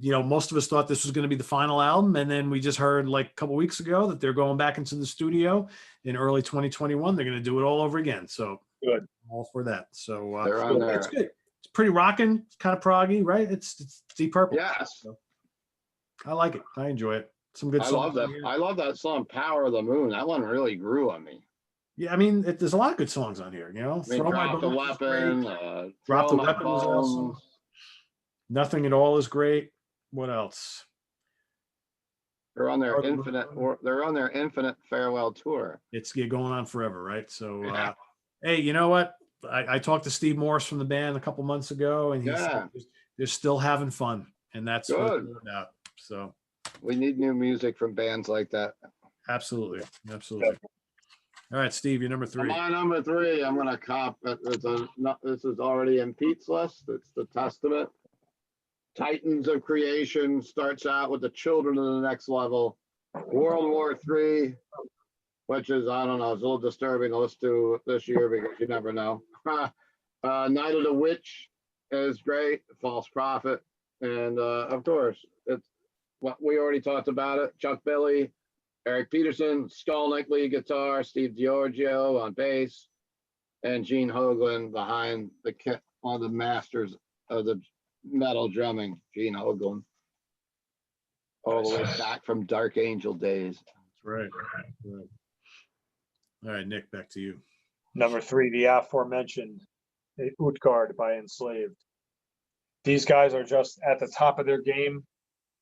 Speaker 1: You know, most of us thought this was going to be the final album, and then we just heard like a couple weeks ago that they're going back into the studio in early 2021. They're going to do it all over again. So
Speaker 3: Good.
Speaker 1: I'm all for that. So
Speaker 2: They're on there.
Speaker 1: it's good. It's pretty rocking. It's kind of proggy, right? It's Deep Purple.
Speaker 2: Yes.
Speaker 1: So I like it. I enjoy it. Some good
Speaker 2: I
Speaker 1: songs.
Speaker 2: love that. I love that song, Power of the Moon. That one really grew on me.
Speaker 1: Yeah, I mean, there's a lot of good songs on here. You know,
Speaker 2: I mean, Drop the
Speaker 1: Bones is great.
Speaker 2: Weapon.
Speaker 1: Drop
Speaker 2: Throw
Speaker 1: the
Speaker 2: My
Speaker 1: Weapon is awesome.
Speaker 2: Bones.
Speaker 1: Nothing at All is great. What else?
Speaker 2: They're on their
Speaker 1: Pardo.
Speaker 2: infinite. They're on their Infinite Farewell tour.
Speaker 1: It's going on forever, right? So,
Speaker 2: Yeah.
Speaker 1: hey, you know what? I talked to Steve Morris from the band a couple months ago, and he said they're still having fun, and that's what it's all about. So,
Speaker 2: we need new music from bands like that.
Speaker 1: absolutely. All right, Steve, you're number 3.
Speaker 2: My number 3, I'm going to cop. This is already in Pete's list. It's the Testament. Titans of Creation starts out with the Children of the Next Level. World War III, which is, I don't know, it's a little disturbing to listen to this year because you never know. Night of the Witch is great. False Prophet. And of course, it's what we already talked about it. Chuck Billy, Eric Peterson, Skolnick lead guitar, Steve Giorgio on bass, and Gene Hoglan behind the kit, one of the masters of the metal drumming, Gene Hoglan. All the way back from Dark Angel days.
Speaker 1: That's right. All right, Nick, back to you.
Speaker 3: Number 3, the aforementioned Utgard by Enslaved. These guys are just at the top of their game.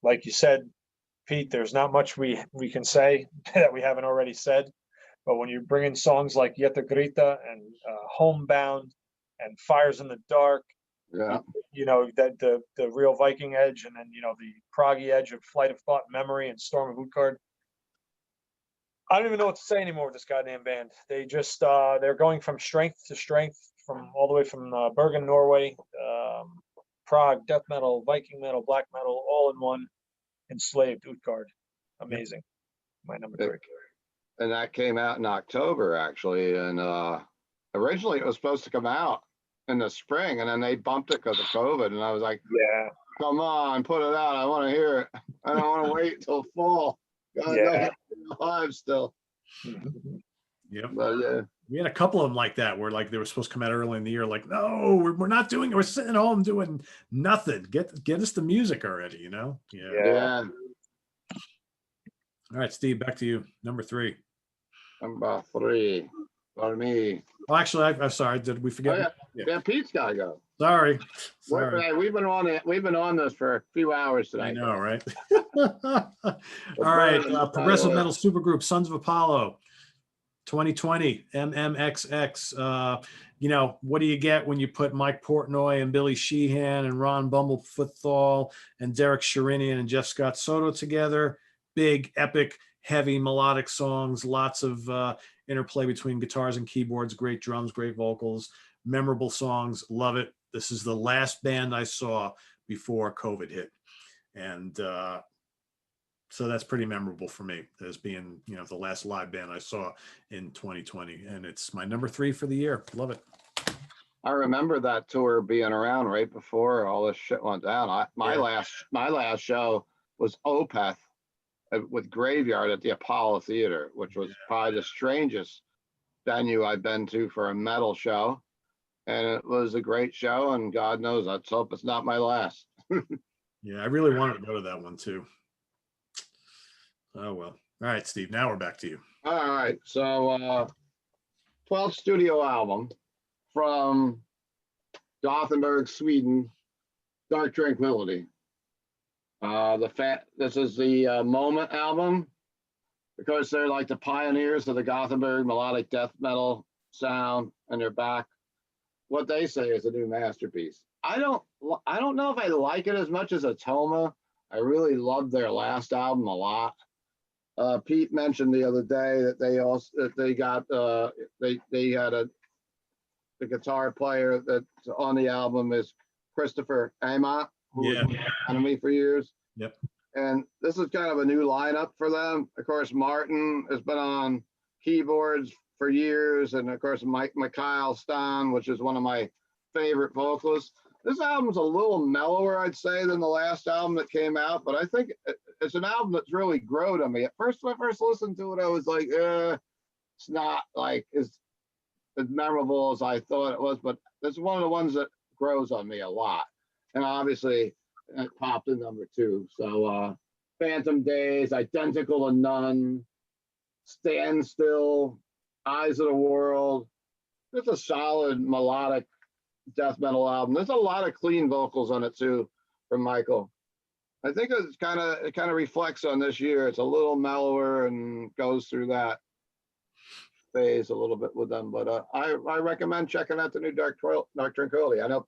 Speaker 3: Like you said, Pete, there's not much we can say that we haven't already said. But when you bring in songs like Yeta Grita and Homebound and Fires in the Dark,
Speaker 2: Yeah.
Speaker 3: you know, that the real Viking edge, and then, you know, the proggy edge of Flight of Thought, Memory, and Storm of Utgard. I don't even know what to say anymore with this goddamn band. They just they're going from strength to strength, from all the way from Bergen, Norway, Prague, death metal, Viking metal, black metal, all in one. Enslaved, Utgard, amazing. My number 3.
Speaker 2: And that came out in October, actually. And originally it was supposed to come out in the spring, and then they bumped it because of COVID. And I was like,
Speaker 3: yeah,
Speaker 2: come on, put it out. I want to hear it. I don't want to wait till fall. God,
Speaker 3: yeah.
Speaker 2: Alive still.
Speaker 1: Yep.
Speaker 2: But yeah.
Speaker 1: We had a couple of them like that, where like they were supposed to come out early in the year. Like, no, we're not doing it. We're sitting home doing nothing. Get us the music already, you know?
Speaker 2: Yeah.
Speaker 1: All right, Steve, back to you. Number 3.
Speaker 2: Number 3 for me.
Speaker 1: Oh, actually, I'm sorry. Did we forget?
Speaker 2: Oh, yeah, Pete's got to go.
Speaker 1: Sorry.
Speaker 2: We've been on it. We've been on this for a few hours tonight.
Speaker 1: I know, right? All right. Progressive metal supergroup Sons of Apollo, 2020, MMXX. You know, what do you get when you put Mike Portnoy and Billy Sheehan and Ron Bumblefootthal and Derek Sherinian and Jeff Scott Soto together? Big, epic, heavy, melodic songs. Lots of interplay between guitars and keyboards. Great drums, great vocals, memorable songs. Love it. This is the last band I saw before COVID hit. And so that's pretty memorable for me as being, you know, the last live band I saw in 2020. And it's my number 3 for the year. Love it.
Speaker 2: I remember that tour being around right before all this shit went down. My last show was Opeth with Graveyard at the Apollo Theater, which was probably the strangest venue I've been to for a metal show. And it was a great show, and God knows, let's hope it's not my last.
Speaker 1: Yeah, I really wanted to go to that one too. Oh, well. All right, Steve, now we're back to you.
Speaker 2: All right, so 12th studio album from Gothenburg, Sweden, Dark Tranquillity. This is the Moment album, because they're like the pioneers of the Gothenburg melodic death metal sound, and they're back what they say is a new masterpiece. I don't know if I like it as much as Atoma. I really loved their last album a lot. Pete mentioned the other day that they had the guitar player that's on the album is Christopher Amott, who was my enemy for years.
Speaker 1: Yep.
Speaker 2: And this is kind of a new lineup for them. Of course, Martin has been on keyboards for years, and of course, Mikhail Stan, which is one of my favorite vocalists. This album's a little mellower, I'd say, than the last album that came out, but I think it's an album that's really grown on me. At first, when I first listened to it, I was like, it's not like as memorable as I thought it was, but it's one of the ones that grows on me a lot. And obviously, it popped in number 2. So, Phantom Days, Identical to None, Stand Still, Eyes of the World. It's a solid melodic death metal album. There's a lot of clean vocals on it too from Michael. I think it kind of reflects on this year. It's a little mellower and goes through that phase a little bit with them. But I recommend checking out the new Dark Tranquillity. I know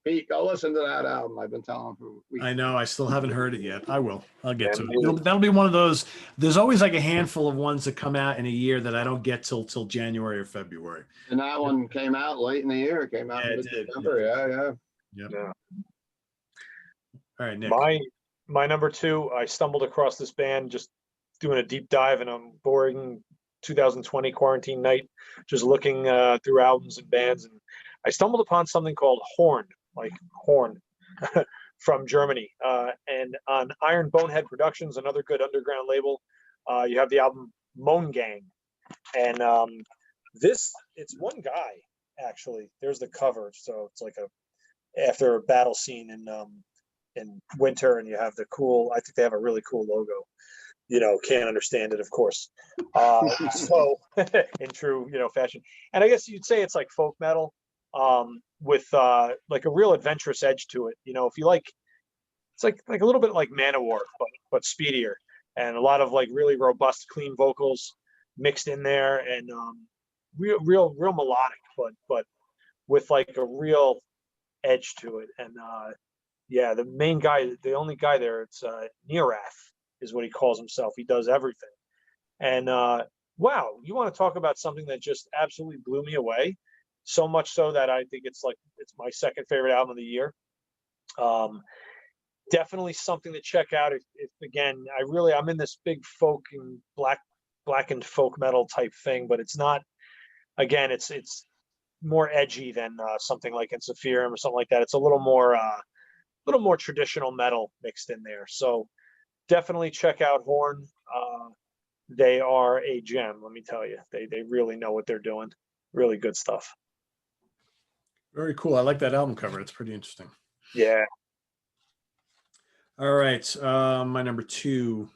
Speaker 2: Pete, go listen to that album. I've been telling him for weeks.
Speaker 1: I know. I still haven't heard it yet. I will. I'll get to it. That'll be one of those. There's always like a handful of ones that come out in a year that I don't get till January or February.
Speaker 2: And that one came out late in the year. It came out in December.
Speaker 1: Yeah. All right, Nick.
Speaker 3: My number 2, I stumbled across this band just doing a deep dive in a boring 2020 quarantine night, just looking through albums and bands, and I stumbled upon something called Horn, like horn, from Germany, and on Iron Bonehead Productions, another good underground label. You have the album Moan Gang, and it's one guy actually. There's the cover, so it's like after a battle scene in winter, and you have the cool. I think they have a really cool logo. Can't understand it, of course. So in true, fashion, and I guess you'd say it's like folk metal. With like a real adventurous edge to it. If you like, it's like a little bit like Manowar, but speedier, and a lot of like really robust, clean vocals mixed in there, and real melodic, but with like a real edge to it. And the main guy, the only guy there, it's Nearath is what he calls himself. He does everything, and wow, you want to talk about something that just absolutely blew me away. So much so that I think it's my second favorite album of the year. Definitely something to check out. If again, I'm in this big folk and blackened folk metal type thing, but it's not. Again, it's more edgy than something like Ensiferum or something like that. It's a little more traditional metal mixed in there. So definitely check out Horn. They are a gem. Let me tell you, they really know what they're doing. Really good stuff.
Speaker 1: Very cool. I like that album cover. It's pretty interesting.
Speaker 3: Yeah.
Speaker 1: All right. My number 2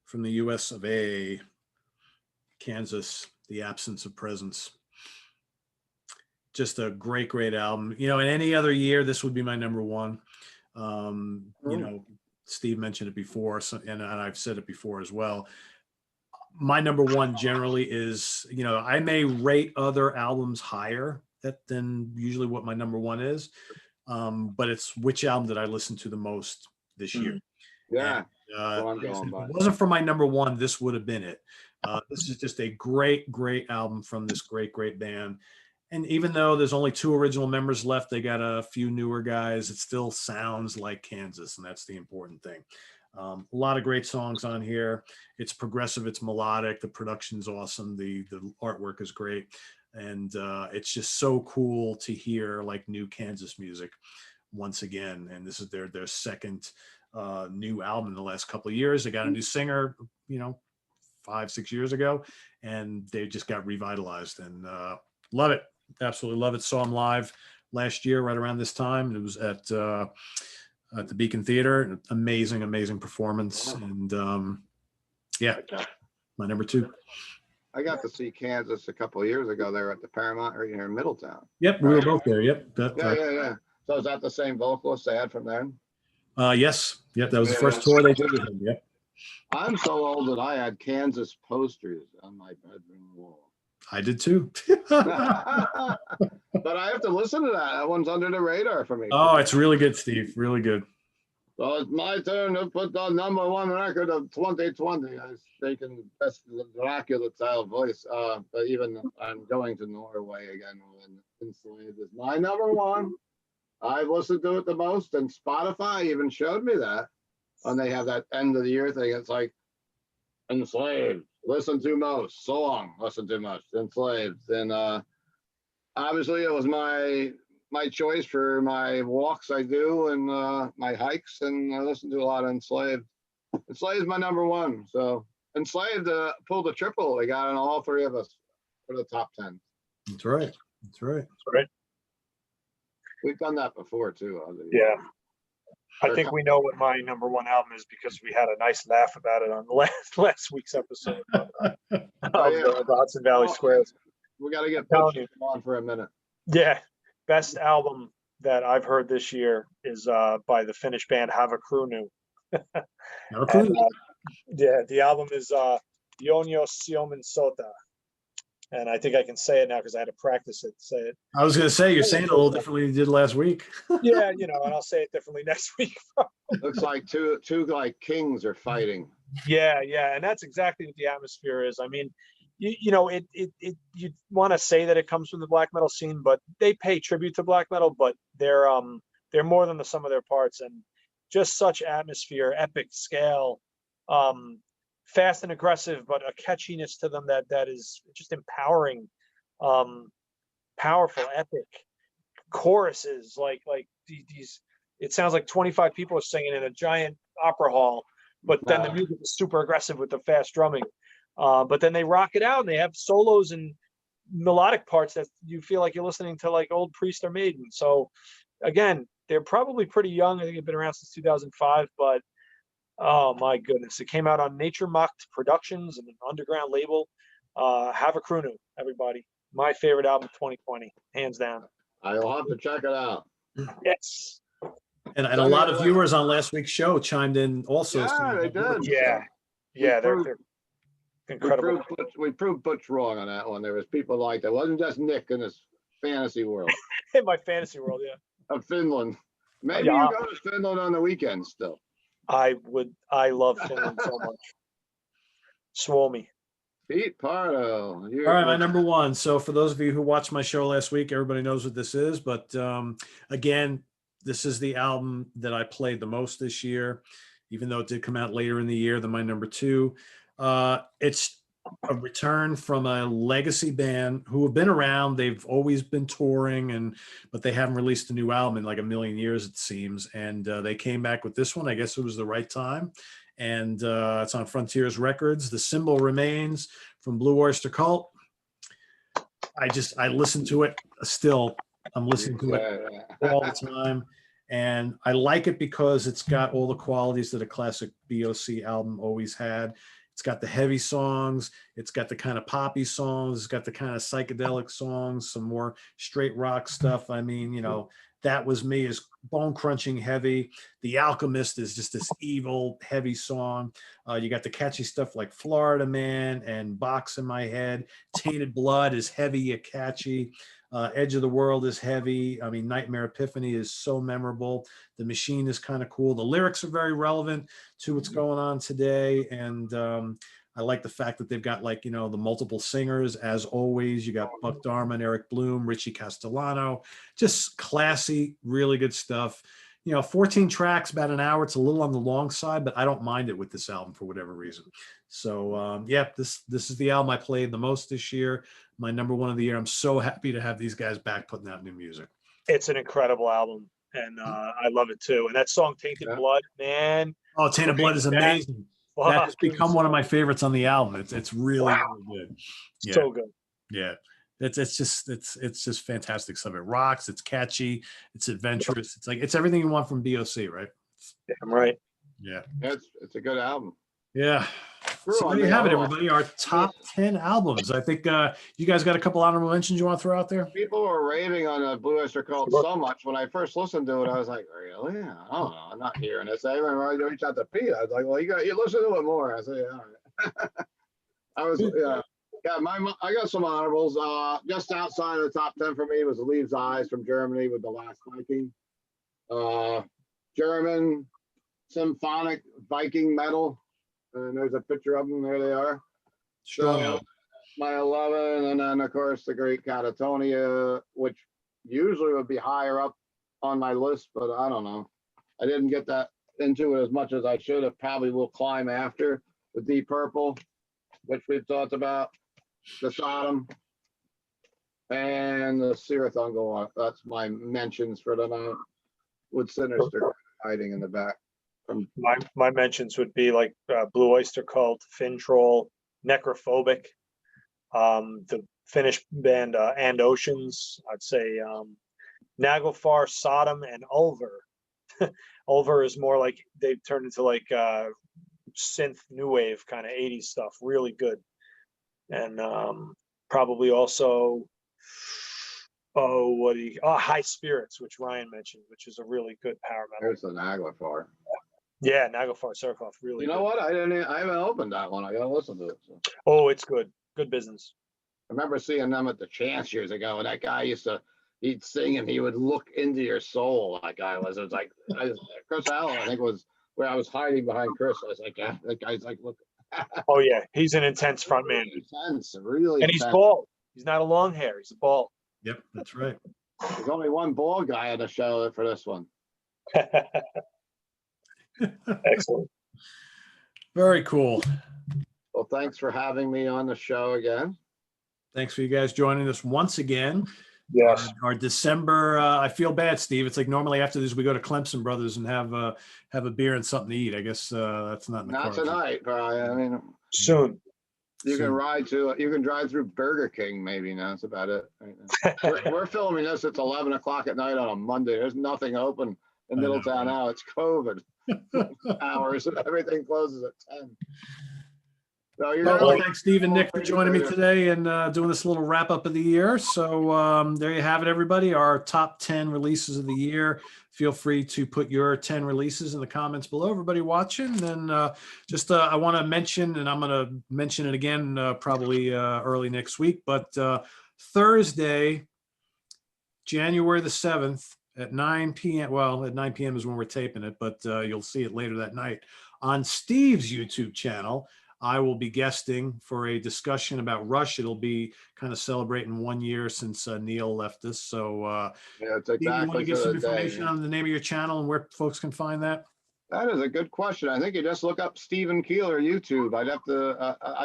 Speaker 1: from the US of A, Kansas, The Absence of Presence. Just a great album. In any other year, this would be my number 1. Steve mentioned it before, and I've said it before as well. My number 1 generally is, I may rate other albums higher than usually what my number 1 is, but it's which album did I listen to the most this year.
Speaker 2: Yeah.
Speaker 1: And, if it wasn't for my number 1, this would have been it. This is just a great album from this great band. And even though there's only 2 original members left, they got a few newer guys. It still sounds like Kansas, and that's the important thing. A lot of great songs on here. It's progressive, it's melodic, the production's awesome, the artwork is great. And it's just so cool to hear like new Kansas music once again. And this is their second new album in the last couple of years. They got a new singer, 5-6 years ago, and they just got revitalized, and love it. Absolutely love it. Saw them live last year, right around this time. It was at the Beacon Theater. Amazing performance. And my number 2.
Speaker 2: I got to see Kansas a couple of years ago. They were at the Paramount right here in Middletown.
Speaker 1: Yep, we were both there. Yep.
Speaker 2: Yeah. So is that the same vocalist they had from then?
Speaker 1: Yes. Yep, that was the first tour they did with him. Yep.
Speaker 2: I'm so old that I had Kansas posters on my bedroom wall.
Speaker 1: I did too.
Speaker 2: But I have to listen to that. That one's under the radar for me.
Speaker 1: Oh, it's really good, Steve. Really good.
Speaker 2: So it's my turn to put the number one record of 2020. I was thinking best Dracula style voice. But even I'm going to Norway again when Enslaved is my number one. I've listened to it the most, and Spotify even showed me that. And they have that end of the year thing. It's like Enslaved, listen to most, song, listen to most, Enslaved. And obviously it was my choice for my walks I do and my hikes, and I listen to a lot of Enslaved. Enslaved is my number one. So Enslaved pulled a triple. They got on all three of us for the top 10.
Speaker 1: That's right. That's right.
Speaker 3: That's right.
Speaker 2: We've done that before too.
Speaker 3: Yeah. I think we know what my number one album is because we had a nice laugh about it on the last week's episode of the Hudson Valley Squares.
Speaker 2: We got to get Butch on for a minute.
Speaker 3: Yeah. Best album that I've heard this year is by the Finnish band Havakruunu. Yeah, the album is Jonio Suomen Sota. And I think I can say it now because I had to practice it. Say it.
Speaker 1: I was going to say, you're saying it a little differently than you did last week.
Speaker 3: Yeah, and I'll say it differently next week.
Speaker 2: Looks like two like kings are fighting.
Speaker 3: Yeah, and that's exactly what the atmosphere is. I mean, you want to say that it comes from the black metal scene, but they pay tribute to black metal, but they're more than the sum of their parts, and just such atmosphere, epic scale, fast and aggressive, but a catchiness to them that is just empowering, powerful, epic choruses, like these. It sounds like 25 people are singing in a giant opera hall, but then the music is super aggressive with the fast drumming. But then they rock it out, and they have solos and melodic parts that you feel like you're listening to like old Priest or Maiden. So again, they're probably pretty young. I think they've been around since 2005, but oh my goodness, it came out on Nature Mocked Productions and an underground label. Havakruunu, everybody. My favorite album of 2020, hands down.
Speaker 2: I'll have to check it out.
Speaker 3: Yes.
Speaker 1: And a lot of viewers on last week's show chimed in also.
Speaker 2: Yeah, they did.
Speaker 3: Yeah, they're incredible.
Speaker 2: We proved Butch wrong on that one. There was people like that. It wasn't just Nick in his fantasy world.
Speaker 3: In my fantasy world, yeah.
Speaker 2: Of Finland. Maybe you go to Finland on the weekend still.
Speaker 3: I love Finland so much. Suomi.
Speaker 2: Pete Pardo.
Speaker 1: All right, my number one. So for those of you who watched my show last week, everybody knows what this is. But again, this is the album that I played the most this year, even though it did come out later in the year than my number two. It's a return from a legacy band who have been around. They've always been touring, but they haven't released a new album in like a million years, it seems. And they came back with this one. I guess it was the right time. And it's on Frontiers Records. The Symbol Remains from Blue Oyster Cult. I listen to it still. I'm listening to it all the time. And I like it because it's got all the qualities that a classic BOC album always had. It's got the heavy songs. It's got the kind of poppy songs. It's got the kind of psychedelic songs, some more straight rock stuff. I mean, That Was Me is bone crunching heavy. The Alchemist is just this evil, heavy song. You got the catchy stuff like Florida Man and Box in My Head. Tainted Blood is heavy yet catchy. Edge of the World is heavy. I mean, Nightmare Epiphany is so memorable. The Machine is kind of cool. The lyrics are very relevant to what's going on today. And I like the fact that they've got the multiple singers. As always, you got Buck Dharma, Eric Bloom, Richie Castellano, just classy, really good stuff. 14 tracks, about an hour. It's a little on the long side, but I don't mind it with this album for whatever reason. So this is the album I played the most this year. My number one of the year. I'm so happy to have these guys back putting out new music.
Speaker 3: It's an incredible album, and I love it too. And that song Tainted Blood, man.
Speaker 1: Oh, Tainted Blood is amazing. That has become one of my favorites on the album. It's really, really good. Yeah.
Speaker 3: So good.
Speaker 1: Yeah. It's just fantastic stuff. It rocks, it's catchy, it's adventurous. It's everything you want from BOC, right?
Speaker 3: Damn right.
Speaker 1: Yeah.
Speaker 2: It's a good album.
Speaker 1: Yeah. So there you have it, everybody. Our top 10 albums. I think you guys got a couple honorable mentions you want to throw out there?
Speaker 2: People were raving on Blue Oyster Cult so much. When I first listened to it, I was like, really? I don't know. I'm not hearing this. I remember I reached out to Pete. I was like, well, you listen to it more. I said, yeah, all right. Yeah, I got some honorables. Just outside of the top 10 for me was Leaves Eyes from Germany with The Last Viking. German symphonic Viking metal. And there's a picture of them. There they are.
Speaker 1: Strong
Speaker 2: So,
Speaker 1: out.
Speaker 2: my 11, and then of course the Great Catatonia, which usually would be higher up on my list, but I don't know. I didn't get that into it as much as I should have. Probably will climb after the Deep Purple, which we've talked about, the Sodom, and the Sirathungal. That's my mentions for tonight, with Sinister hiding in the back.
Speaker 3: My mentions would be like Blue Oyster Cult, Fin Troll, Necrophobic, the Finnish band And Oceans. I'd say Naglfar, Sodom, and Ulver. Ulver is more like they've turned into like synth new wave kind of 80s stuff. Really good. And probably also High Spirits, which Ryan mentioned, which is a really good power metal.
Speaker 2: There's the Naglfar.
Speaker 3: Yeah, Naglfar Surkoff, really.
Speaker 2: You know
Speaker 3: good.
Speaker 2: what? I haven't opened that one. I gotta listen to it. So.
Speaker 3: Oh, it's good. Good business.
Speaker 2: I remember seeing them at the Chance years ago, and that guy he'd sing and he would look into your soul. That guy was. It was like Chris Allen, I think, was where I was hiding behind Chris. I was like, yeah, that guy's like, look.
Speaker 3: Oh yeah, he's an intense front man.
Speaker 2: Intense, really.
Speaker 3: And he's bald. He's not a long hair. He's a bald.
Speaker 1: Yep, that's right.
Speaker 2: There's only one bald guy on the show for this one.
Speaker 3: Excellent.
Speaker 1: Very cool.
Speaker 2: Well, thanks for having me on the show again.
Speaker 1: Thanks for you guys joining us once again.
Speaker 3: Yes.
Speaker 1: Our December, I feel bad, Steve. It's like normally after this, we go to Clemson Brothers and have a beer and something to eat. I guess that's not in the
Speaker 2: Not
Speaker 1: cards.
Speaker 2: tonight, probably. I mean,
Speaker 3: Soon.
Speaker 2: you
Speaker 1: Soon.
Speaker 2: can drive through Burger King, maybe. Now that's about it. We're filming this. It's 11 o'clock at night on a Monday. There's nothing open in
Speaker 1: I know,
Speaker 2: Middletown
Speaker 1: right?
Speaker 2: now. It's COVID hours, and everything closes at 10. So you're
Speaker 1: Well, thanks, Steve and Nick, for joining me today and doing this little wrap up of the year. So there you have it, everybody. Our top 10 releases of the year. Feel free to put your 10 releases in the comments below. Everybody watching, and I want to mention, and I'm going to mention it again probably early next week, but Thursday, January the 7th at 9 p.m. Well, at 9 p.m. is when we're taping it, but you'll see it later that night on Steve's YouTube channel. I will be guesting for a discussion about Rush. It'll be kind of celebrating 1 year since Neil left us. So,
Speaker 2: yeah, it's
Speaker 1: Steve, you want to
Speaker 2: exactly
Speaker 1: give some
Speaker 2: the day,
Speaker 1: information
Speaker 2: yeah.
Speaker 1: on the name of your channel and where folks can find that?
Speaker 2: That is a good question. I think you just look up Stephen Keeler YouTube. I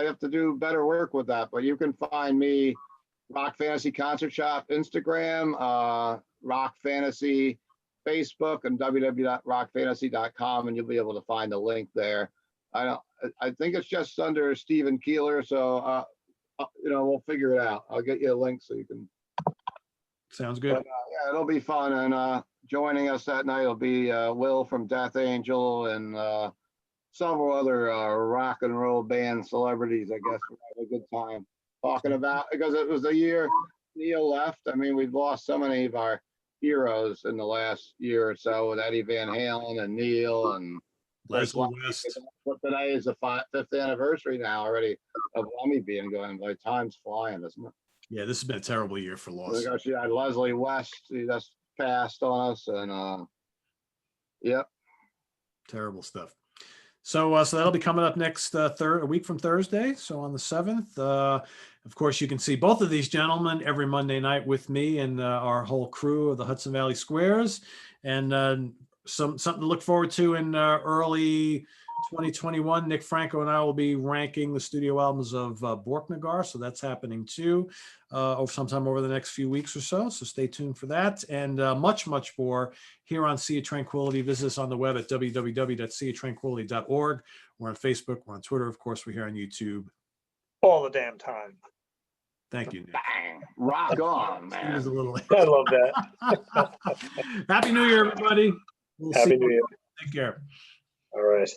Speaker 2: have to do better work with that, but you can find me Rock Fantasy Concert Shop Instagram, Rock Fantasy Facebook, and www.rockfantasy.com, and you'll be able to find a link there. I think it's just under Stephen Keeler, so we'll figure it out. I'll get you a link so you can.
Speaker 1: Sounds good.
Speaker 2: But, yeah, it'll be fun, and joining us that night will be Will from Death Angel and several other rock and roll band celebrities. I guess we'll have a good time talking about, because it was the year Neil left. I mean, we've lost so many of our heroes in the last year or so with Eddie Van Halen and Neil and
Speaker 1: Leslie West.
Speaker 2: But today is the 5th anniversary now already of Lemmy being going. By time's flying, isn't it?
Speaker 1: Yeah, this has been a terrible year for loss.
Speaker 2: She had Leslie West. He just passed on us, and yep.
Speaker 1: Terrible stuff. So that'll be coming up next a week from Thursday. So on the 7th, of course, you can see both of these gentlemen every Monday night with me and our whole crew of the Hudson Valley Squares, and something to look forward to in early 2021. Nick Franco and I will be ranking the studio albums of Borknagar, so that's happening too, sometime over the next few weeks or so. So stay tuned for that, and much more here on Sea of Tranquility. Visit us on the web at www.seatranquility.org. We're on Facebook, we're on Twitter, of course, we're here on YouTube.
Speaker 3: All the damn time.
Speaker 1: Thank you, Nick.
Speaker 2: Bang. Rock on,
Speaker 1: He
Speaker 2: man.
Speaker 1: was a little.
Speaker 3: I love that.
Speaker 1: Happy New Year, everybody. We'll
Speaker 3: Happy
Speaker 1: see
Speaker 3: New
Speaker 1: you.
Speaker 3: Year.
Speaker 1: Take care.
Speaker 3: All right.